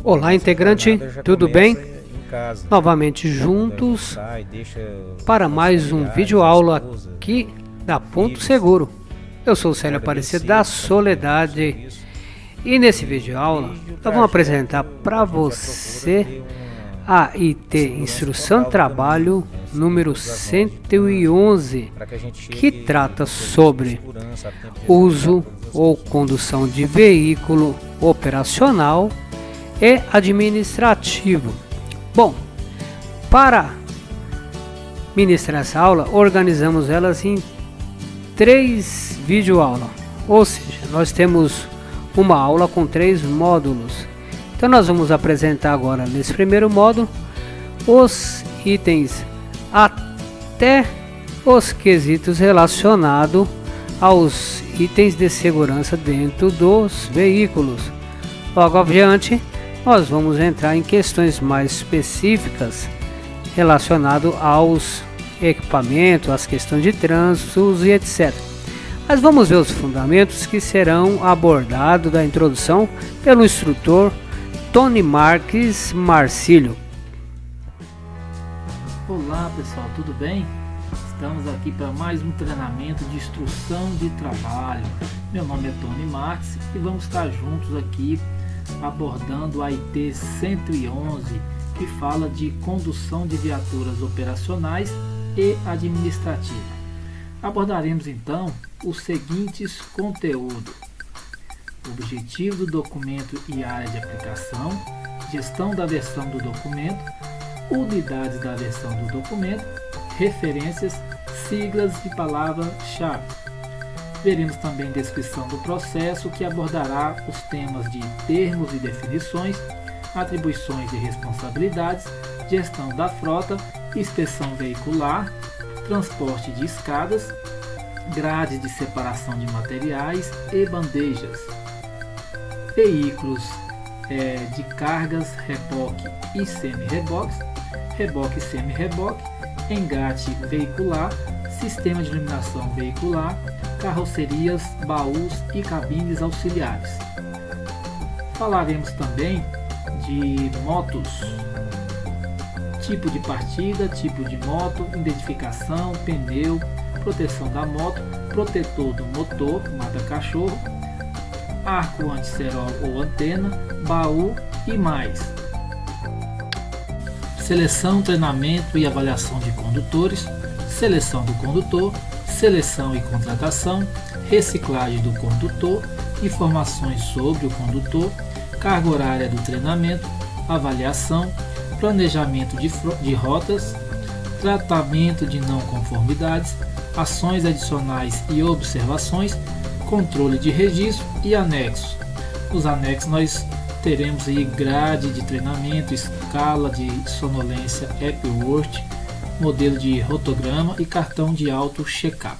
Olá, integrante, tudo bem? Novamente juntos para mais um vídeo aula aqui da Ponto Seguro. Eu sou o Célio Aparecido da Soledade e nesse vídeo aula nós vamos apresentar para você a IT Instrução de Trabalho número 111, que trata sobre uso ou condução de veículo operacional e administrativo. Bom, para ministrar essa aula, organizamos elas em 3 videoaulas, ou seja, nós temos uma aula com 3 módulos. Então nós vamos apresentar agora nesse primeiro módulo os itens até os quesitos relacionados aos itens de segurança dentro dos veículos. Logo adiante, nós vamos entrar em questões mais específicas relacionadas aos equipamentos, às questões de trânsito e etc. Mas vamos ver os fundamentos que serão abordados da introdução pelo instrutor Tony Marques Marcílio. Olá pessoal, tudo bem? Estamos aqui para mais um treinamento de instrução de trabalho. Meu nome é Tony Marques e vamos estar juntos aqui abordando a IT 111, que fala de condução de viaturas operacionais e administrativa. Abordaremos então os seguintes conteúdos: objetivo do documento e área de aplicação, gestão da versão do documento, unidades da versão do documento, referências, siglas e palavra-chave. Veremos também descrição do processo, que abordará os temas de termos e definições, atribuições e responsabilidades, gestão da frota, inspeção veicular, transporte de escadas, grades de separação de materiais e bandejas, veículos de cargas, reboque e semi-reboque, reboque e semi-reboque, engate veicular, sistema de iluminação veicular, carrocerias, baús e cabines auxiliares. Falaremos também de motos, tipo de partida, tipo de moto, identificação, pneu, proteção da moto, protetor do motor, mata-cachorro, arco anti-cerol ou antena, baú e mais. Seleção, treinamento e avaliação de condutores, seleção do condutor, seleção e contratação, reciclagem do condutor, informações sobre o condutor, carga horária do treinamento, avaliação, planejamento de rotas, tratamento de não conformidades, ações adicionais e observações, controle de registro e anexos. Nos anexos nós teremos aí grade de treinamento, escala de sonolência Epworth, modelo de rotograma e cartão de auto check-up.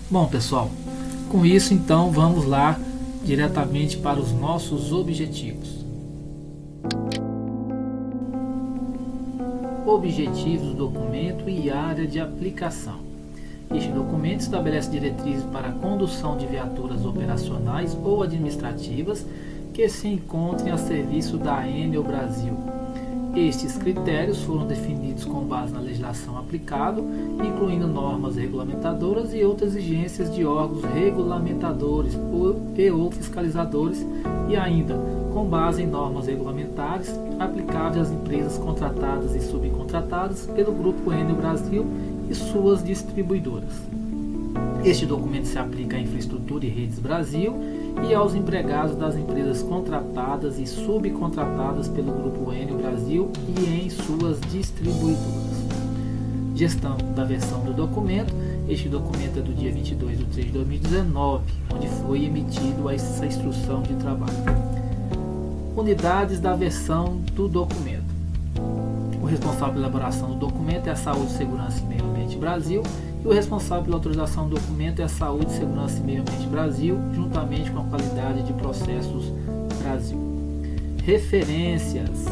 Bom pessoal, com isso então vamos lá diretamente para os nossos objetivos. Objetivos do documento e área de aplicação. Este documento estabelece diretrizes para a condução de viaturas operacionais ou administrativas que se encontrem a serviço da Enel Brasil. Estes critérios foram definidos com base na legislação aplicável, incluindo normas regulamentadoras e outras exigências de órgãos regulamentadores ou fiscalizadores, e ainda com base em normas regulamentares aplicáveis às empresas contratadas e subcontratadas pelo Grupo Enel Brasil e suas distribuidoras. Este documento se aplica à infraestrutura e redes Brasil e aos empregados das empresas contratadas e subcontratadas pelo Grupo Enel Brasil e em suas distribuidoras. Gestão da versão do documento. Este documento é do dia 22 de 3 de 2019, onde foi emitido essa instrução de trabalho. Unidades da versão do documento. O responsável pela elaboração do documento é a Saúde, Segurança e Meio Ambiente Brasil, e o responsável pela autorização do documento é a Saúde, Segurança e Meio Ambiente Brasil, juntamente com a Qualidade de Processos Brasil. Referências.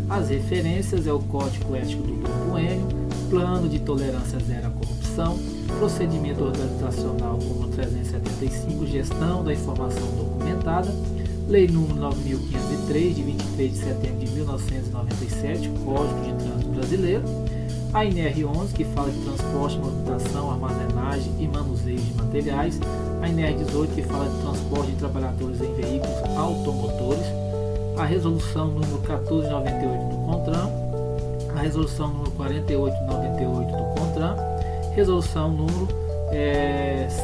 As referências é o Código Ético do Grupo Enel, Plano de Tolerância Zero à Corrupção, Procedimento Organizacional número 375, Gestão da Informação Documentada, Lei número 9.503, de 23 de setembro de 1997, Código de Trânsito Brasileiro. A NR11, que fala de transporte, movimentação, armazenagem e manuseio de materiais. A NR18, que fala de transporte de trabalhadores em veículos automotores. A resolução número 1498 do CONTRAN. A resolução número 4898 do CONTRAN. Resolução número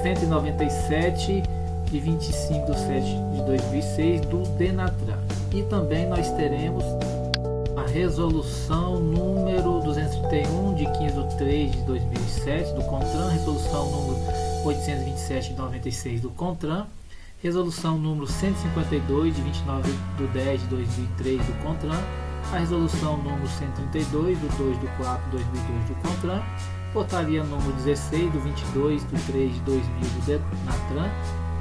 197 de 25 de 7 de 2006 do DENATRAN. E também nós teremos a resolução número 231 de 15 de 3 de 2007 do CONTRAN, resolução número 827 de 96 do CONTRAN, resolução número 152 de 29 de 10 de 2003 do CONTRAN, a resolução número 132 do 2 de 4 de 2002 do CONTRAN, portaria número 16 do 22 de 3 de 2000 do DENATRAN,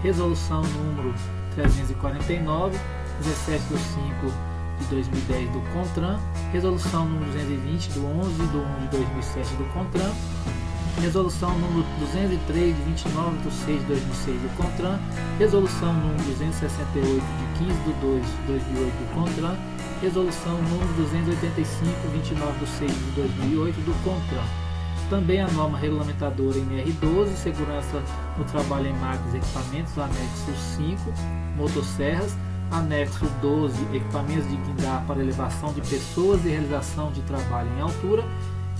resolução número 349, 17 de 5 de 2010 do CONTRAN, resolução número 220 do 11 de 1 de 2007 do CONTRAN, resolução número 203 de 29 de 6 de 2006 do CONTRAN, resolução número 268 de 15 de 2 de 2008 do CONTRAN, resolução número 285 de 29 de 6 de 2008 do CONTRAN. Também a norma regulamentadora NR12, segurança no trabalho em máquinas e equipamentos, anexo 5, motosserras, anexo 12, equipamentos de guindar para elevação de pessoas e realização de trabalho em altura,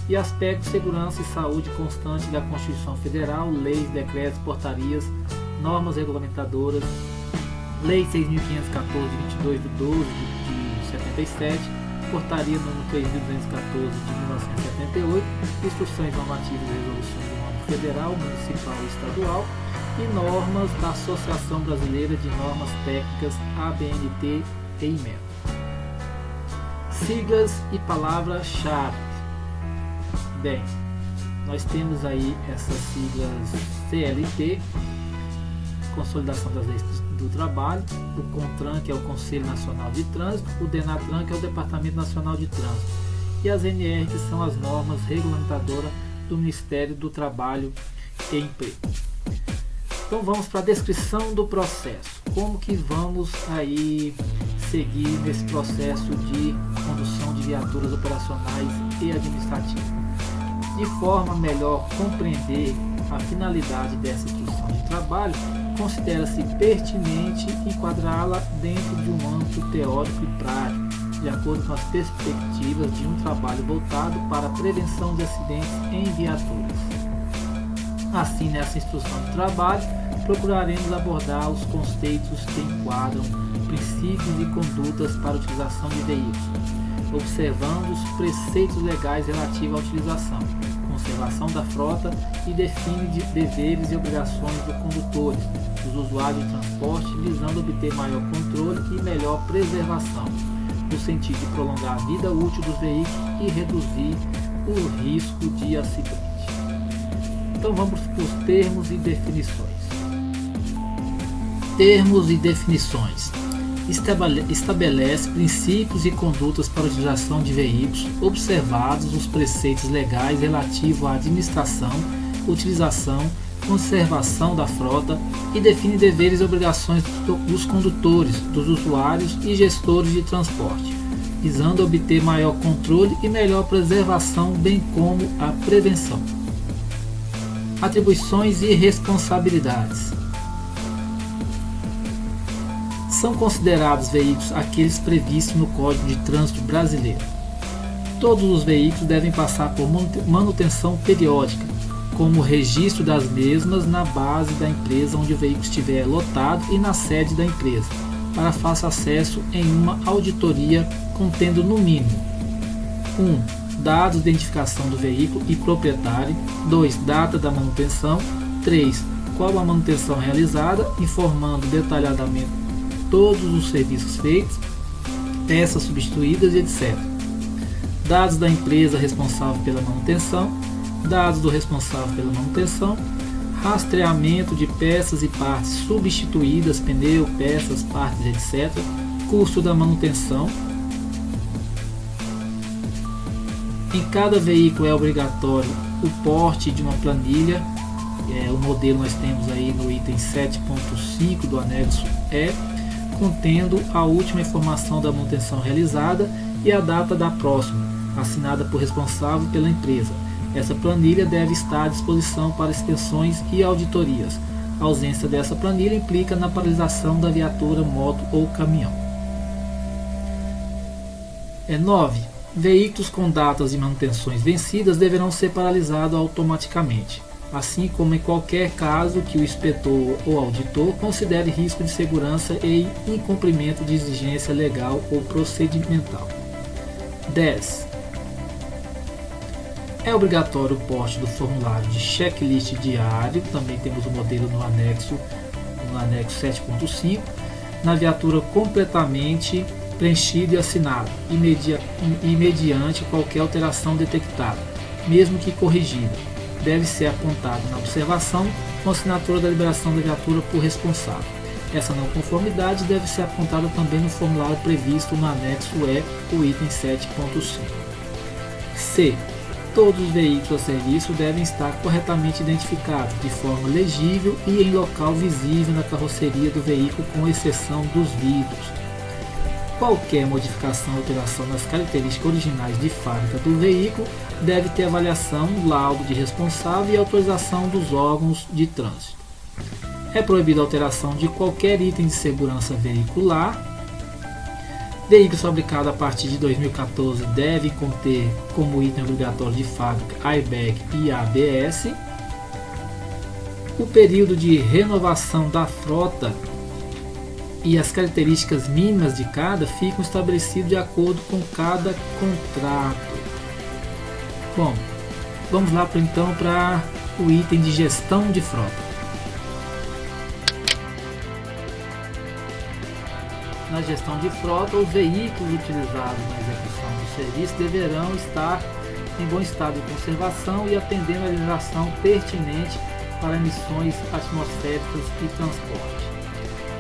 e aspectos de segurança e saúde constante da Constituição Federal, leis, decretos, portarias, normas regulamentadoras, Lei 6.514, de 22 de 12 de 77, Portaria número 3.214 de 1978, instruções normativas e resoluções do âmbito federal, municipal e estadual, e normas da Associação Brasileira de Normas Técnicas, ABNT e IMET. Siglas e palavras-chave. Bem, nós temos aí essas siglas: CLT, Consolidação das Leis do Trabalho, o CONTRAN, que é o Conselho Nacional de Trânsito, o DENATRAN, que é o Departamento Nacional de Trânsito, e as NR, que são as normas regulamentadoras do Ministério do Trabalho e Emprego. Então vamos para a descrição do processo. Como que vamos aí seguir nesse processo de condução de viaturas operacionais e administrativas? De forma a melhor compreender a finalidade dessa instrução de trabalho, considera-se pertinente enquadrá-la dentro de um âmbito teórico e prático, de acordo com as perspectivas de um trabalho voltado para a prevenção de acidentes em viaturas. Assim, nessa instrução de trabalho, procuraremos abordar os conceitos que enquadram princípios e condutas para a utilização de veículos, observando os preceitos legais relativos à utilização, conservação da frota e define deveres e obrigações dos condutores, dos usuários de transporte, visando obter maior controle e melhor preservação, no sentido de prolongar a vida útil dos veículos e reduzir o risco de acidente. Então vamos para os termos e definições. Termos e definições. Estabelece princípios e condutas para a utilização de veículos, observados os preceitos legais relativos à administração, utilização, conservação da frota, e define deveres e obrigações dos condutores, dos usuários e gestores de transporte, visando obter maior controle e melhor preservação, bem como a prevenção. Atribuições e responsabilidades. São considerados veículos aqueles previstos no Código de Trânsito Brasileiro. Todos os veículos devem passar por manutenção periódica, como o registro das mesmas na base da empresa onde o veículo estiver lotado e na sede da empresa, para fácil acesso em uma auditoria contendo no mínimo 1. Dados de identificação do veículo e proprietário, 2. Data da manutenção, 3. Qual a manutenção realizada, informando detalhadamente todos os serviços feitos, peças substituídas, etc. Dados da empresa responsável pela manutenção, dados do responsável pela manutenção, rastreamento de peças e partes substituídas, pneu, peças, partes, etc. Custo da manutenção. Em cada veículo é obrigatório o porte de uma planilha. O modelo nós temos aí no item 7.5 do anexo E, contendo a última informação da manutenção realizada e a data da próxima, assinada por responsável pela empresa. Essa planilha deve estar à disposição para inspeções e auditorias. A ausência dessa planilha implica na paralisação da viatura, moto ou caminhão. 9. Veículos com datas de manutenções vencidas deverão ser paralisados automaticamente, assim como em qualquer caso que o inspetor ou auditor considere risco de segurança e incumprimento de exigência legal ou procedimental. 10. É obrigatório o porte do formulário de checklist diário, também temos o modelo no anexo 7.5, na viatura completamente preenchido e assinado, e mediante qualquer alteração detectada, mesmo que corrigida, deve ser apontado na observação com a assinatura da liberação da viatura por responsável. Essa não conformidade deve ser apontada também no formulário previsto no anexo E, o item 7.5. C. Todos os veículos a serviço devem estar corretamente identificados, de forma legível e em local visível na carroceria do veículo, com exceção dos vidros. Qualquer modificação ou alteração nas características originais de fábrica do veículo deve ter avaliação, laudo de responsável e autorização dos órgãos de trânsito. É proibida a alteração de qualquer item de segurança veicular. Veículos fabricados a partir de 2014 devem conter como item obrigatório de fábrica airbag e ABS. O período de renovação da frota e as características mínimas de cada ficam estabelecidos de acordo com cada contrato. Bom, vamos lá então para o item de gestão de frota. Na gestão de frota, os veículos utilizados na execução do serviço deverão estar em bom estado de conservação e atendendo à legislação pertinente para emissões atmosféricas e transporte.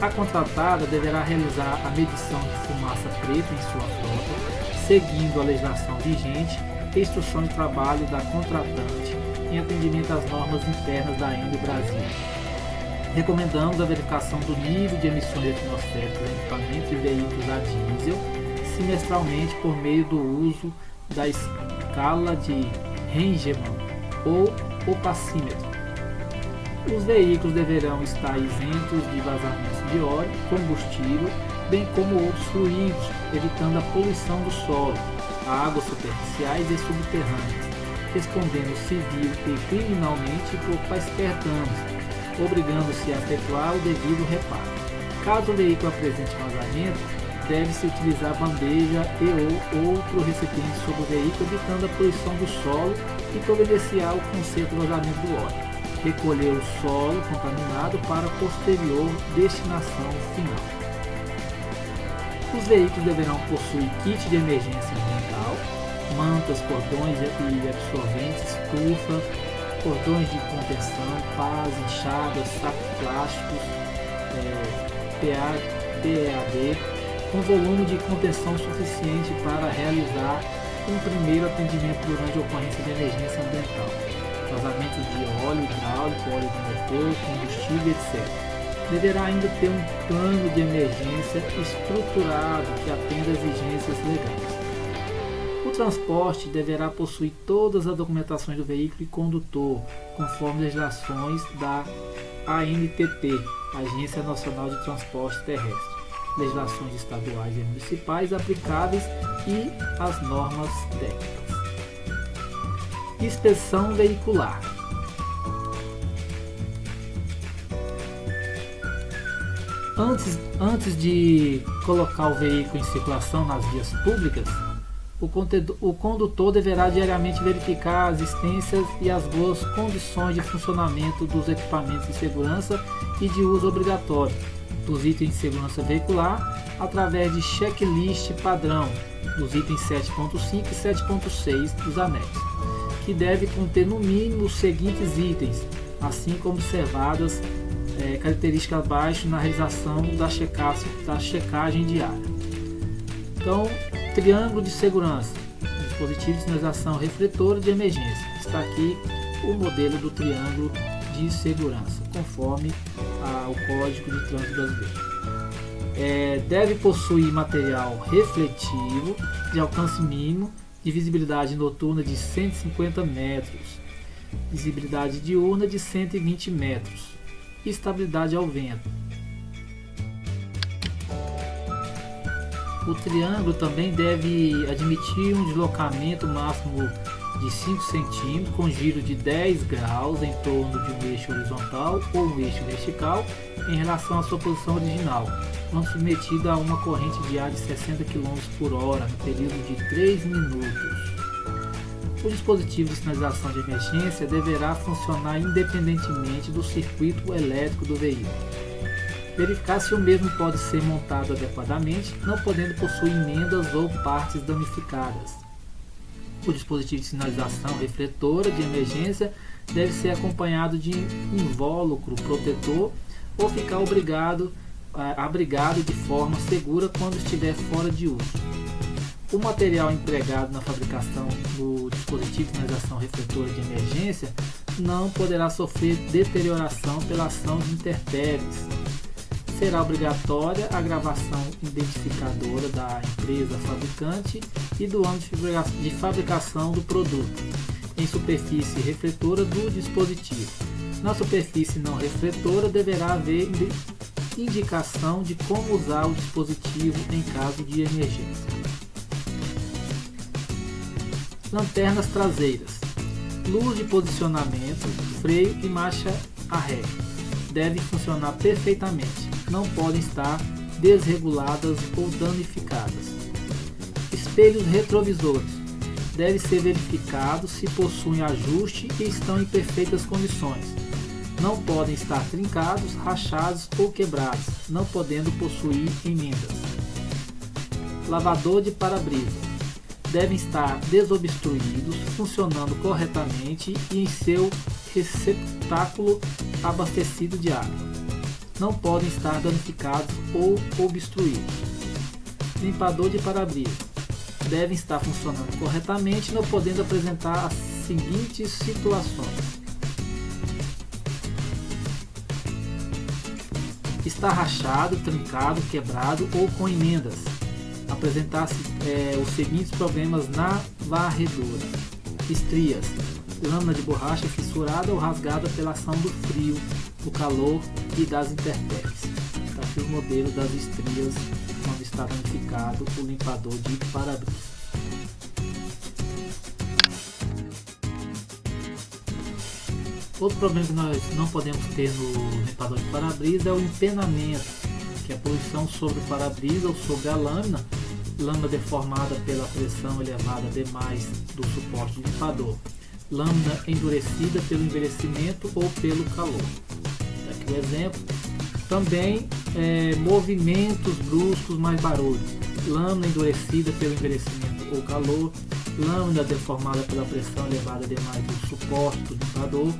A contratada deverá realizar a medição de fumaça preta em sua frota, seguindo a legislação vigente e instrução de trabalho da contratante em atendimento às normas internas da ANBE Brasil. Recomendamos a verificação do nível de emissões atmosféricas em equipamentos e veículos a diesel semestralmente por meio do uso da escala de Rangeman ou opacímetro. Os veículos deverão estar isentos de vazamentos de óleo, combustível, bem como outros fluidos, evitando a poluição do solo, águas superficiais e subterrâneas, respondendo civil e criminalmente por quaisquer danos, obrigando-se a efetuar o devido reparo. Caso o veículo apresente vazamento, deve-se utilizar bandeja e ou outro recipiente sobre o veículo, evitando a poluição do solo e providenciar o conserto do vazamento do óleo. Recolher o solo contaminado para posterior destinação final. Os veículos deverão possuir kit de emergência ambiental, mantas, cordões e absorventes, estufa, cordões de contenção, pás, enxadas, sacos plásticos, PEAD, com volume de contenção suficiente para realizar um primeiro atendimento durante a ocorrência de emergência ambiental. Vazamentos de óleo hidráulico, óleo de motor, combustível, etc. Deverá ainda ter um plano de emergência estruturado que atenda às exigências legais. O transporte deverá possuir todas as documentações do veículo e condutor, conforme legislações da ANTT, Agência Nacional de Transporte Terrestre, legislações estaduais e municipais aplicáveis e as normas técnicas. Inspeção veicular. Antes de colocar o veículo em circulação nas vias públicas, o condutor deverá diariamente verificar a existência e as boas condições de funcionamento dos equipamentos de segurança e de uso obrigatório dos itens de segurança veicular através de checklist padrão dos itens 7.5 e 7.6 dos anexos, que deve conter no mínimo os seguintes itens, assim como observadas características abaixo na realização da checagem diária. Então, triângulo de segurança, dispositivo de sinalização refletora de emergência. Está aqui o modelo do triângulo de segurança, conforme o Código de Trânsito Brasileiro. Deve possuir material refletivo de alcance mínimo, de visibilidade noturna de 150 metros, visibilidade diurna de 120 metros e estabilidade ao vento. O triângulo também deve admitir um deslocamento máximo de 5 cm com giro de 10 graus em torno de um eixo horizontal ou um eixo vertical em relação à sua posição original, quando submetido a uma corrente de ar de 60 km por hora no período de 3 minutos. O dispositivo de sinalização de emergência deverá funcionar independentemente do circuito elétrico do veículo. Verificar se o mesmo pode ser montado adequadamente, não podendo possuir emendas ou partes danificadas. O dispositivo de sinalização refletora de emergência deve ser acompanhado de invólucro protetor ou ficar abrigado de forma segura quando estiver fora de uso. O material empregado na fabricação do dispositivo de sinalização refletora de emergência não poderá sofrer deterioração pela ação de intempéries. Será obrigatória a gravação identificadora da empresa fabricante e do ano de fabricação do produto em superfície refletora do dispositivo. Na superfície não refletora deverá haver indicação de como usar o dispositivo em caso de emergência. Lanternas traseiras. Luz de posicionamento, freio e marcha a ré devem funcionar perfeitamente. Não podem estar desreguladas ou danificadas. Espelhos retrovisores. Deve ser verificado se possuem ajuste e estão em perfeitas condições. Não podem estar trincados, rachados ou quebrados, não podendo possuir emendas. Lavador de para-brisa. Devem estar desobstruídos, funcionando corretamente e em seu receptáculo abastecido de água. Não podem estar danificados ou obstruídos. Limpador de para-brisa. Devem estar funcionando corretamente, não podendo apresentar as seguintes situações: estar rachado, trincado, quebrado ou com emendas. Apresentar-se os seguintes problemas na varredura: estrias, lâmina de borracha fissurada ou rasgada pela ação do frio, do calor e das intempéries. Está aqui o modelo das estrias quando está danificado o limpador de para-brisa. Outro problema que nós não podemos ter no limpador de para-brisa é o empenamento, que é a posição sobre o para-brisa ou sobre a lâmina deformada pela pressão elevada demais do suporte do limpador, lâmina endurecida pelo envelhecimento ou pelo calor. Aqui o exemplo. Também movimentos bruscos mais barulho, lâmina endurecida pelo envelhecimento ou calor, lâmina deformada pela pressão elevada demais do suporte do limpador,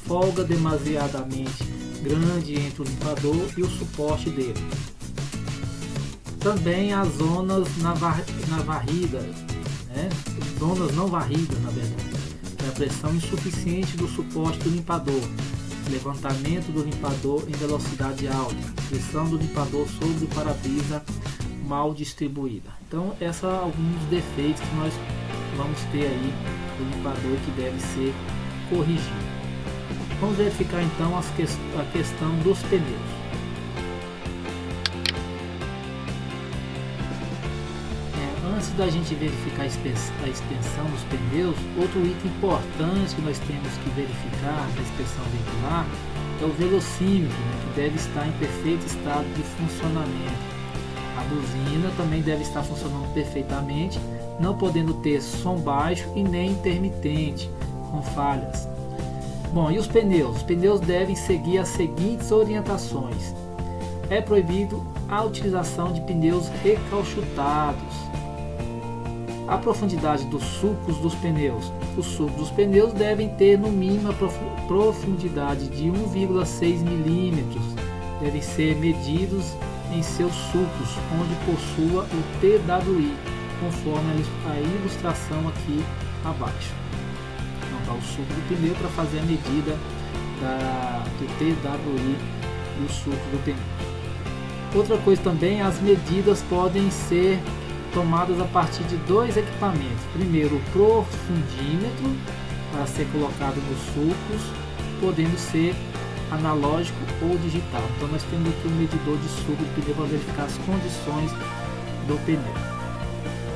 folga demasiadamente grande entre o limpador e o suporte dele. Também as zonas na varrida, zonas não varridas, na verdade, a pressão insuficiente do suporte do limpador, levantamento do limpador em velocidade alta, pressão do limpador sobre o para-brisa mal distribuída. Então, esses são alguns defeitos que nós vamos ter aí do limpador que deve ser corrigido. Vamos verificar então a questão dos pneus. Antes da gente verificar a extensão dos pneus, outro item importante que nós temos que verificar na inspeção veicular é o velocímetro, que deve estar em perfeito estado de funcionamento. A buzina também deve estar funcionando perfeitamente, não podendo ter som baixo e nem intermitente, com falhas. Bom, e os pneus? Os pneus devem seguir as seguintes orientações. É proibido a utilização de pneus recalchutados. A profundidade dos sulcos dos pneus. Os sulcos dos pneus devem ter no mínimo a profundidade de 1,6 mm. Devem ser medidos em seus sulcos, onde possua o TWI, conforme a ilustração aqui abaixo. Então está o sulco do pneu para fazer a medida do TWI e o sulco do pneu. Outra coisa também, as medidas podem ser tomadas a partir de 2 equipamentos. Primeiro, o profundímetro para ser colocado nos sulcos, podendo ser analógico ou digital. Então nós temos aqui um medidor de sulco do pneu para verificar as condições do pneu.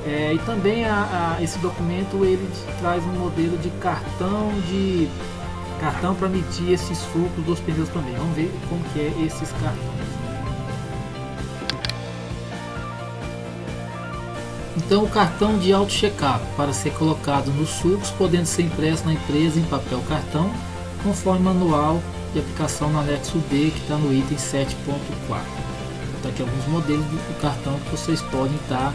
E também esse documento ele traz um modelo de cartão para medir esses sulcos dos pneus também. Vamos ver como que é esses cartões. Então, o cartão de auto-checkup para ser colocado nos sulcos, podendo ser impresso na empresa em papel cartão, conforme manual de aplicação no anexo D, que está no item 7.4. Então, aqui alguns modelos do cartão que vocês podem estar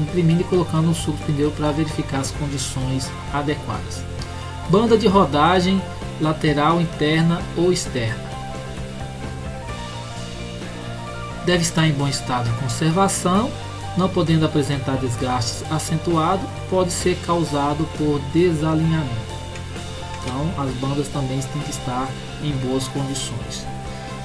imprimindo e colocando no sulco do pneu para verificar as condições adequadas. Banda de rodagem lateral, interna ou externa. Deve estar em bom estado de conservação, não podendo apresentar desgastes acentuados, pode ser causado por desalinhamento. Então as bandas também têm que estar em boas condições.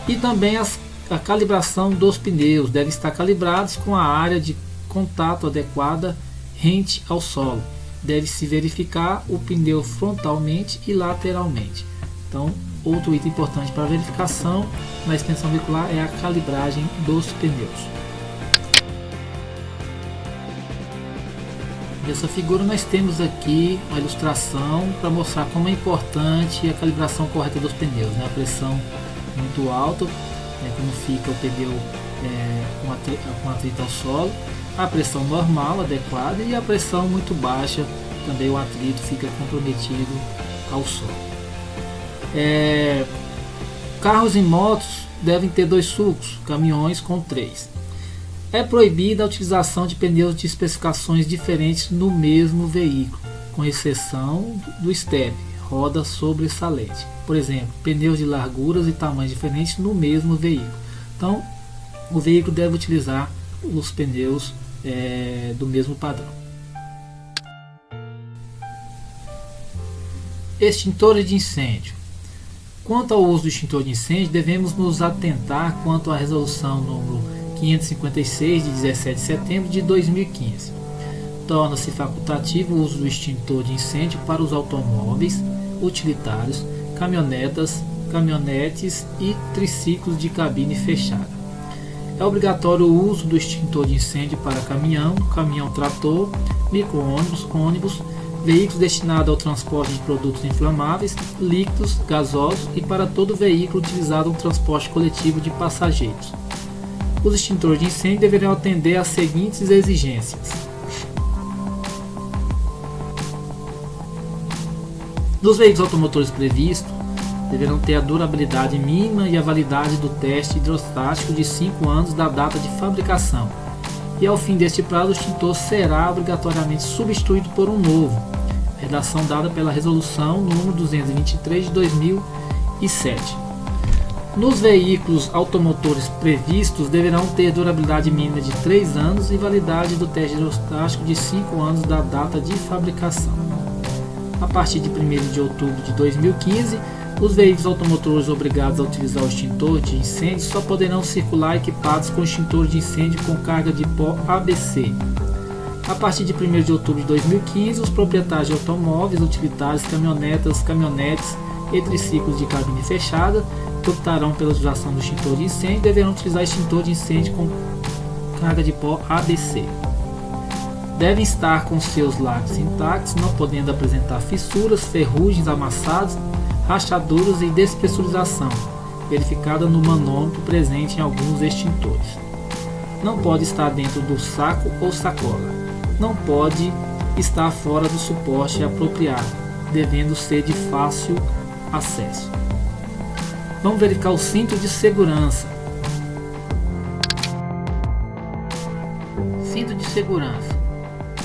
E também a calibração dos pneus deve estar calibrados com a área de contato adequada rente ao solo. Deve-se verificar o pneu frontalmente e lateralmente. Então, outro item importante para verificação na extensão veicular é a calibragem dos pneus. Nessa figura nós temos aqui uma ilustração para mostrar como é importante a calibração correta dos pneus, né? A pressão muito alta, como fica o pneu com atrito ao solo, a pressão normal, adequada, e a pressão muito baixa, também o atrito fica comprometido ao solo. Carros e motos devem ter 2 sulcos, caminhões com 3. É proibida a utilização de pneus de especificações diferentes no mesmo veículo, com exceção do step, roda sobressalente. Por exemplo, pneus de larguras e tamanhos diferentes no mesmo veículo. Então, o veículo deve utilizar os pneus do mesmo padrão. Extintores de incêndio. Quanto ao uso do extintor de incêndio, devemos nos atentar quanto à resolução número 556 de 17 de setembro de 2015. Torna-se facultativo o uso do extintor de incêndio para os automóveis, utilitários, caminhonetes e triciclos de cabine fechada. É obrigatório o uso do extintor de incêndio para caminhão-trator, micro-ônibus, ônibus, veículos destinados ao transporte de produtos inflamáveis, líquidos, gasosos e para todo veículo utilizado no transporte coletivo de passageiros. Os extintores de incêndio deverão atender às seguintes exigências. Nos veículos automotores previstos, deverão ter a durabilidade mínima e a validade do teste hidrostático de 5 anos da data de fabricação. E ao fim deste prazo, o extintor será obrigatoriamente substituído por um novo, redação dada pela resolução número 223 de 2007. Nos veículos automotores previstos, deverão ter durabilidade mínima de 3 anos e validade do teste hidrostático de 5 anos da data de fabricação. A partir de 1º de outubro de 2015, os veículos automotores obrigados a utilizar o extintor de incêndio só poderão circular equipados com extintor de incêndio com carga de pó ABC. A partir de 1º de outubro de 2015, os proprietários de automóveis, utilitários, caminhonetes e triciclos de cabine fechada que optarão pela utilização do extintor de incêndio deverão utilizar extintor de incêndio com carga de pó ABC. Devem estar com seus lacres intactos, não podendo apresentar fissuras, ferrugens, amassados, rachaduras e despressurização, verificada no manômetro presente em alguns extintores. Não pode estar dentro do saco ou sacola. Não pode estar fora do suporte apropriado, devendo ser de fácil acesso. Vamos verificar o cinto de segurança. Cinto de segurança.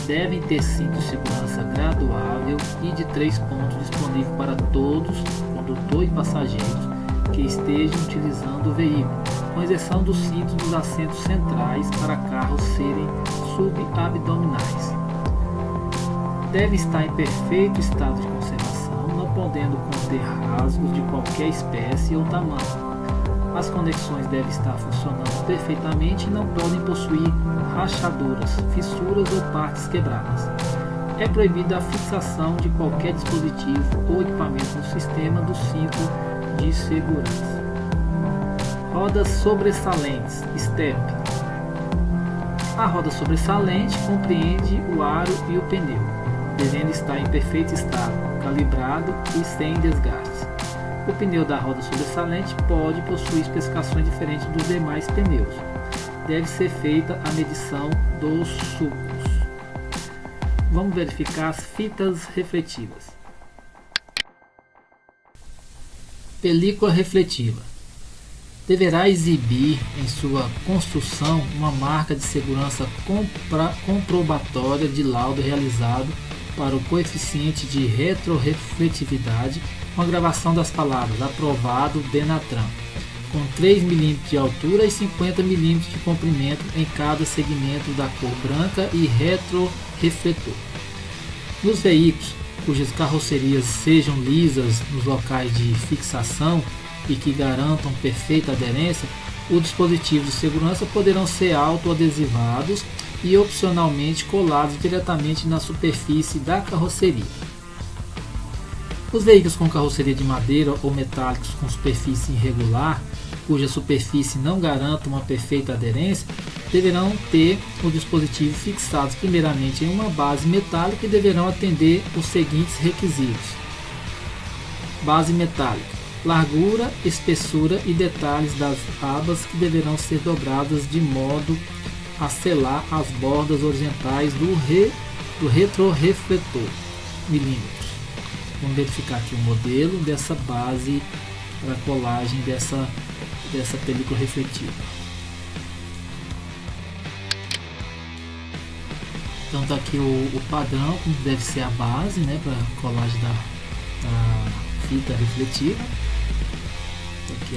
Devem ter cinto de segurança graduável e de 3 pontos disponível para todos, condutor e passageiros, que estejam utilizando o veículo, com exceção dos cintos dos assentos centrais para carros serem subabdominais. Deve estar em perfeito estado de conservação, não podendo conter rasgos de qualquer espécie ou tamanho. As conexões devem estar funcionando perfeitamente e não podem possuir rachaduras, fissuras ou partes quebradas. É proibida a fixação de qualquer dispositivo ou equipamento no sistema do cinto de segurança. Rodas sobressalentes, step. A roda sobressalente compreende o aro e o pneu, devendo estar em perfeito estado, calibrado e sem desgastes. O pneu da roda sobressalente pode possuir especificações diferentes dos demais pneus. Deve ser feita a medição dos sulcos. Vamos verificar as fitas refletivas. Película refletiva. Deverá exibir em sua construção uma marca de segurança comprobatória de laudo realizado para o coeficiente de retrorefletividade com a gravação das palavras aprovado Benatran, com 3 mm de altura e 50 mm de comprimento em cada segmento da cor branca e retrorefletor. Nos veículos cujas carrocerias sejam lisas nos locais de fixação e que garantam perfeita aderência, os dispositivos de segurança poderão ser autoadesivados e opcionalmente colados diretamente na superfície da carroceria. Os veículos com carroceria de madeira ou metálicos com superfície irregular, cuja superfície não garanta uma perfeita aderência, deverão ter os dispositivos fixados primeiramente em uma base metálica e deverão atender os seguintes requisitos. Base metálica: largura, espessura e detalhes das abas que deverão ser dobradas de modo a selar as bordas horizontais do retrorefletor, milímetros. Vamos verificar aqui o modelo dessa base para colagem dessa película refletiva. Então está aqui o padrão, como deve ser a base, né, para colagem da fita refletiva. Aqui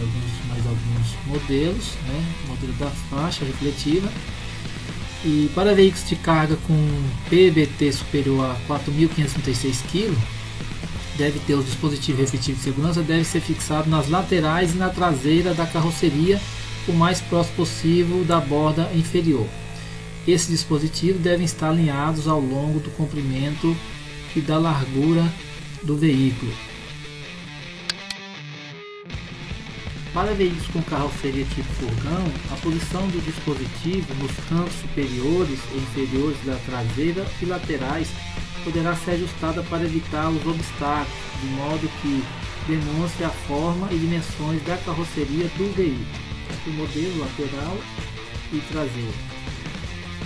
mais alguns modelos, né? Modelo da faixa refletiva. E para veículos de carga com PBT superior a 4.536 kg, deve ter os dispositivos refletivos de segurança, deve ser fixado nas laterais e na traseira da carroceria, o mais próximo possível da borda inferior. Esses dispositivos devem estar alinhados ao longo do comprimento e da largura do veículo. Para veículos com carroceria tipo furgão, a posição do dispositivo nos cantos superiores e inferiores da traseira e laterais poderá ser ajustada para evitar os obstáculos, de modo que demonstre a forma e dimensões da carroceria do veículo, o modelo lateral e traseiro.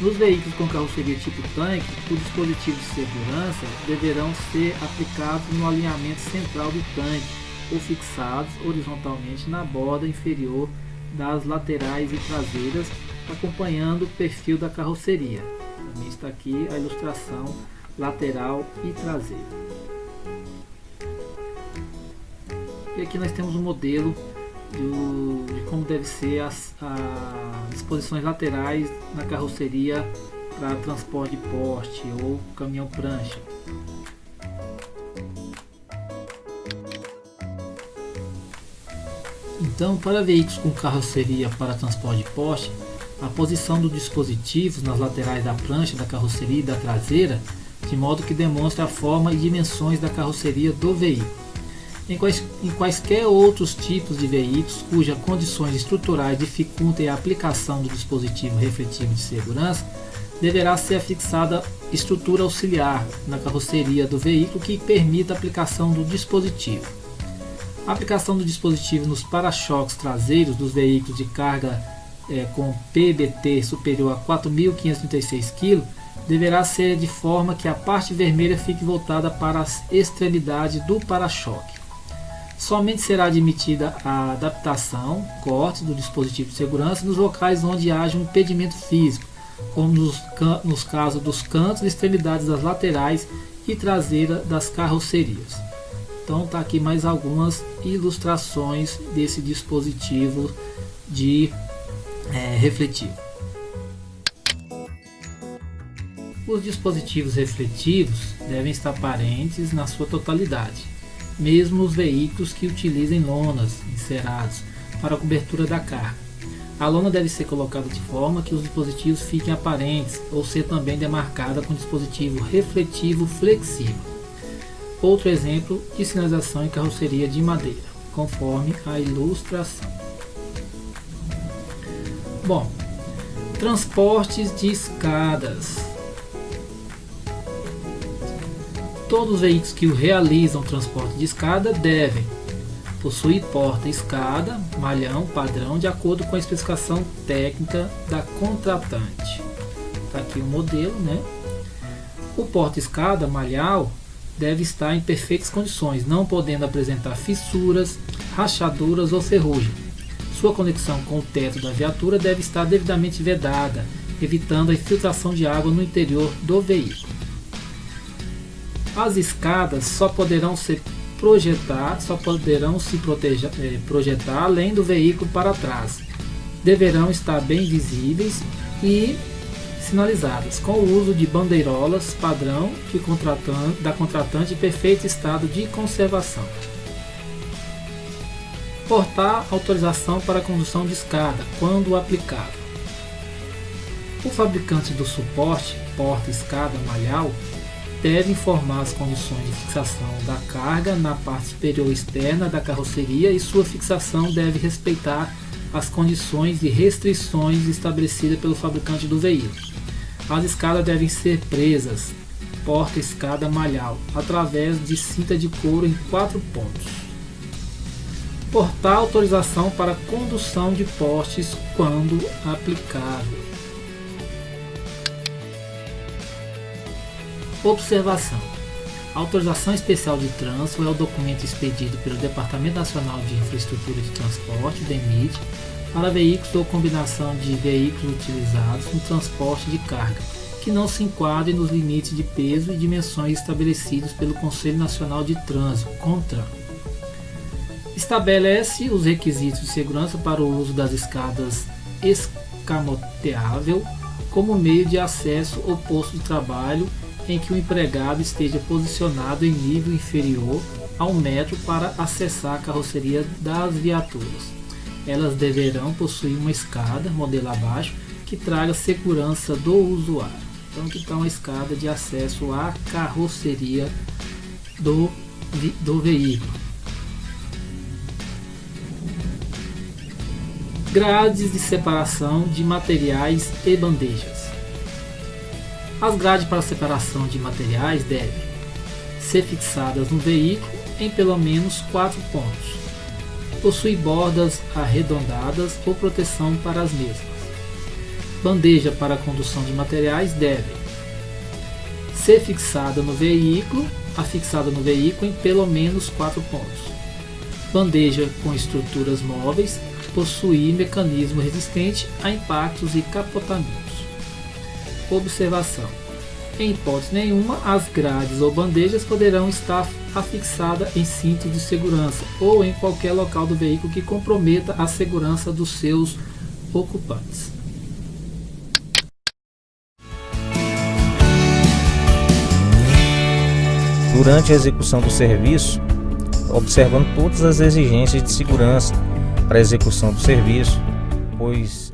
Nos veículos com carroceria tipo tanque, os dispositivos de segurança deverão ser aplicados no alinhamento central do tanque ou fixados horizontalmente na borda inferior das laterais e traseiras, acompanhando o perfil da carroceria. Também está aqui a ilustração lateral e traseira. E aqui nós temos um modelo de como deve ser as disposições laterais na carroceria para transporte de poste ou caminhão prancha. Então, para veículos com carroceria para transporte de poste, a posição dos dispositivos nas laterais da prancha, da carroceria e da traseira, de modo que demonstre a forma e dimensões da carroceria do veículo. Em quaisquer outros tipos de veículos cujas condições estruturais dificultem a aplicação do dispositivo refletivo de segurança, deverá ser afixada estrutura auxiliar na carroceria do veículo que permita a aplicação do dispositivo. A aplicação do dispositivo nos para-choques traseiros dos veículos de carga com PBT superior a 4.536 kg deverá ser de forma que a parte vermelha fique voltada para as extremidades do para-choque. Somente será admitida a adaptação, corte do dispositivo de segurança nos locais onde haja um impedimento físico, como nos casos dos cantos e extremidades das laterais e traseira das carrocerias. Então está aqui mais algumas ilustrações desse dispositivo de refletivo. Os dispositivos refletivos devem estar aparentes na sua totalidade, mesmo os veículos que utilizem lonas, encerados, para a cobertura da carga. A lona deve ser colocada de forma que os dispositivos fiquem aparentes ou ser também demarcada com dispositivo refletivo flexível. Outro exemplo de sinalização em carroceria de madeira, conforme a ilustração. Bom, transportes de escadas. Todos os veículos que realizam transporte de escada devem possuir porta-escada, malhão padrão, de acordo com a especificação técnica da contratante. Está aqui o modelo, né? O porta-escada malhão deve estar em perfeitas condições, não podendo apresentar fissuras, rachaduras ou ferrugem. Sua conexão com o teto da viatura deve estar devidamente vedada, evitando a infiltração de água no interior do veículo. As escadas só poderão se projetar além do veículo para trás. Deverão estar bem visíveis e sinalizadas, com o uso de bandeirolas padrão da contratante em perfeito estado de conservação. Portar autorização para a condução de escada, quando aplicável. O fabricante do suporte, porta-escada malhau, deve informar as condições de fixação da carga na parte superior externa da carroceria e sua fixação deve respeitar as condições e restrições estabelecidas pelo fabricante do veículo. As escadas devem ser presas, porta-escada malhau, através de cinta de couro em 4 pontos. Portar autorização para condução de postes quando aplicável. Observação. A autorização especial de trânsito é o documento expedido pelo Departamento Nacional de Infraestrutura de Transporte, DENIT, para veículos ou combinação de veículos utilizados no transporte de carga, que não se enquadrem nos limites de peso e dimensões estabelecidos pelo Conselho Nacional de Trânsito, CONTRAN. Estabelece os requisitos de segurança para o uso das escadas escamoteável como meio de acesso ao posto de trabalho em que o empregado esteja posicionado em nível inferior a 1 metro para acessar a carroceria das viaturas. Elas deverão possuir uma escada, modelo abaixo, que traga segurança do usuário. Então aqui está uma escada de acesso à carroceria do veículo. Grades de separação de materiais e bandejas. As grades para separação de materiais devem ser fixadas no veículo em pelo menos 4 pontos. Possui bordas arredondadas ou proteção para as mesmas. Bandeja para a condução de materiais deve ser fixada no veículo, afixada no veículo em pelo menos 4 pontos. Bandeja com estruturas móveis, possuir mecanismo resistente a impactos e capotamentos. Observação. Em hipótese nenhuma, as grades ou bandejas poderão estar afixadas em cinto de segurança ou em qualquer local do veículo que comprometa a segurança dos seus ocupantes. Durante a execução do serviço, observando todas as exigências de segurança para a execução do serviço, pois